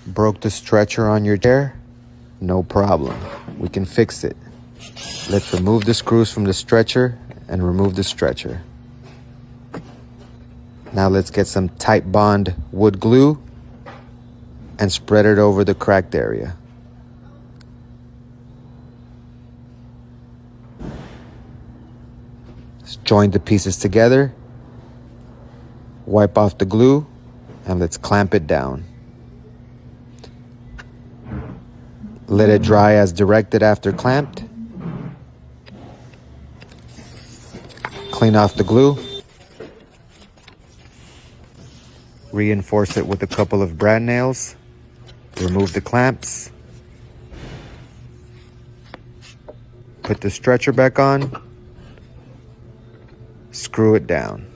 Broke the stretcher on your chair? No problem. We can fix it. Let's remove the screws from the stretcher and remove the stretcher. Now let's get some Titebond wood glue and spread it over the cracked area. Let's join the pieces together, wipe off the glue, and let's clamp it down. Let it dry as directed after clamped. Clean off the glue. Reinforce it with a couple of brad nails. Remove the clamps. Put the stretcher back on. Screw it down.